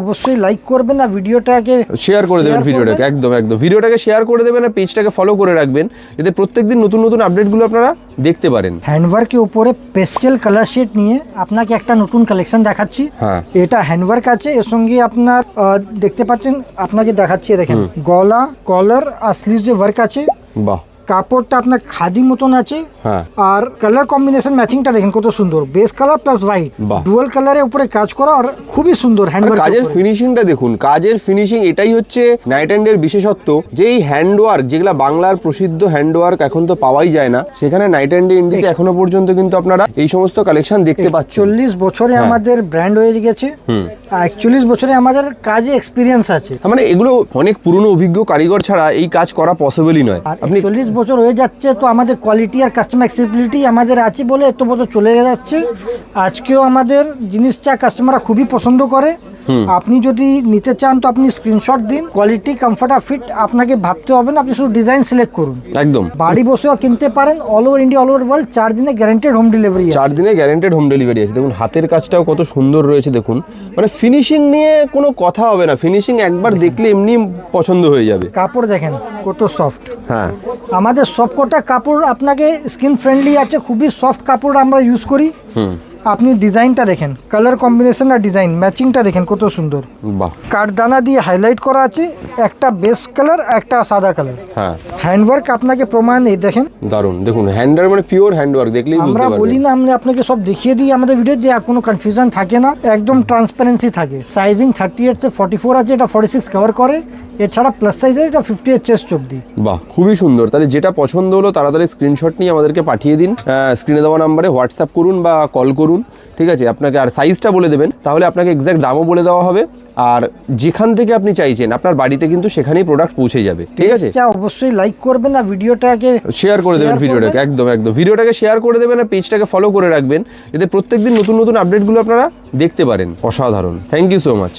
অবশ্যই লাইক করবেন না, ভিডিওটাকে শেয়ার করে দেবেন, ভিডিওটাকে একদম ভিডিওটাকে শেয়ার করে দেবেন আর পেজটাকে ফলো করে রাখবেন, যাতে প্রত্যেকদিন নতুন নতুন আপডেটগুলো আপনারা দেখতে পারেন। হ্যান্ডওয়ার্কের উপরে পেস্টেল কালার শেড নিয়ে আপনাকে একটা নতুন কালেকশন দেখাচ্ছি। হ্যাঁ, এটা হ্যান্ডওয়ার্ক আছে, এর সঙ্গে আপনার দেখতে পাচ্ছেন, আপনাকে দেখাচ্ছি, দেখেন গলা, কলার আর স্লিভস যে ওয়ার্ক আছে। বাহ, কাপড়টা আপনার খাদি মতন আছে। হ্যাঁ, আর কালার কম্বিনেশন ম্যাচিংটা দেখেন কত সুন্দর, বেস কালার প্লাস হোয়াইট, বাহ। ডুয়াল কালারের উপরে কাজ করা আর খুবই সুন্দর হ্যান্ডওয়ার্ক। কাজের ফিনিশিংটা দেখুন, কাজের ফিনিশিং, এটাই হচ্ছে নাইট অ্যান্ডের বিশেষত্ব, যে এই হ্যান্ডওয়ার্ক যেগুলা বাংলার প্রসিদ্ধ হ্যান্ডওয়ার্ক এখন তো পাওয়াই যায় না, সেখানে নাইট অ্যান্ডে ইন্ডিতে এখনো পর্যন্ত কিন্তু আপনারা এই সমস্ত কালেকশন দেখতে পাচ্ছেন। 40 বছরে আমাদের ব্র্যান্ড হয়ে গেছে, 41 বছরে আমাদের কাজে এক্সপিরিয়েন্স আছে। মানে এগুলো অনেক পুরনো অভিজ্ঞ কারিগর ছাড়া এই কাজ করা পসিবলই নয়। আর 40 বছর হয়ে যাচ্ছে, তো আমাদের কোয়ালিটি আর কাস্টমার অ্যাক্সেসিবিলিটি আমাদের আছে বলে এত বছর চলে যাচ্ছে। আজকেও আমাদের জিনিসটা কাস্টমাররা খুবই পছন্দ করে। আপনি যদি নিতে চান তো আপনি স্ক্রিনশট দিন, কোয়ালিটি, কমফর্ট আর ফিট আপনাকে ভাবতে হবে না, আপনি শুধু ডিজাইন সিলেক্ট করুন, একদম বাড়ি বসেও কিনতে পারেন। All over India, all over world 4 দিনে গ্যারান্টেড হোম ডেলিভারি। 4 দিনে গ্যারান্টেড হোম ডেলিভারি আছে। দেখুন হাতের কাজটাও কত সুন্দর রয়েছে, দেখুন মানে ফিনিশিং নিয়ে কোনো কথা হবে না, ফিনিশিং একবার দেখলে এমনি পছন্দ হয়ে যাবে। কাপড় দেখেন কত সফট। হ্যাঁ, আমাদের সবকটা কাপড় আপনাকে স্কিন ফ্রেন্ডলি আছে, খুবই সফট কাপড় আমরা ইউজ করি। আপনি ডিজাইনটা দেখেন, কালার কম্বিনেশন আর ডিজাইন ম্যাচিংটা দেখেন কত সুন্দর। বাহ, কাঠদানা দিয়ে হাইলাইট করা আছে, একটা বেস কালার একটা সাদা কালার। হ্যাঁ, হ্যান্ডওয়ার্ক আপনাকে প্রমাণ এই দেখেন, দারুন। দেখুন হ্যান্ডওয়ার্ক মানে পিওর হ্যান্ডওয়ার্ক, দেখলেই বুঝতে আমরা পারবেন। বলি না, আমরা আপনাকে সব দেখিয়ে দিই আমাদের ভিডিও, যে আর কোনো কনফিউশন থাকে না, একদম ট্রান্সপারেন্সি থাকে। সাইজিং 38 से 44 আছে, এটা 46 কভার করে। এছাড়া প্লাস সাইজের এটা 58 চেস্ট অবধি। বাহ, খুবই সুন্দর। তাহলে যেটা পছন্দ হলো তাড়াতাড়ি স্ক্রিনশট নিয়ে আমাদেরকে পাঠিয়ে দিন, স্ক্রিনে দেওয়া নাম্বারে হোয়াটসঅ্যাপ করুন বা কল করুন, ঠিক আছে? আপনাকে আর সাইজটা বলে দেবেন, তাহলে আপনাকে এক্স্যাক্ট দামও বলে দেওয়া হবে, আর যেখান থেকে আপনি চাইছেন আপনার বাড়িতে কিন্তু সেখানেই প্রোডাক্ট পৌঁছে যাবে, ঠিক আছে? অবশ্যই লাইক করবেন না, ভিডিওটাকে শেয়ার করে দেবেন, ভিডিওটাকে একদম ভিডিওটাকে শেয়ার করে দেবেন আর পেজটাকে ফলো করে রাখবেন, যাতে প্রত্যেকদিন নতুন নতুন আপডেটগুলো আপনারা দেখতে পারেন। অসাধারণ, থ্যাংক ইউ সো মাচ।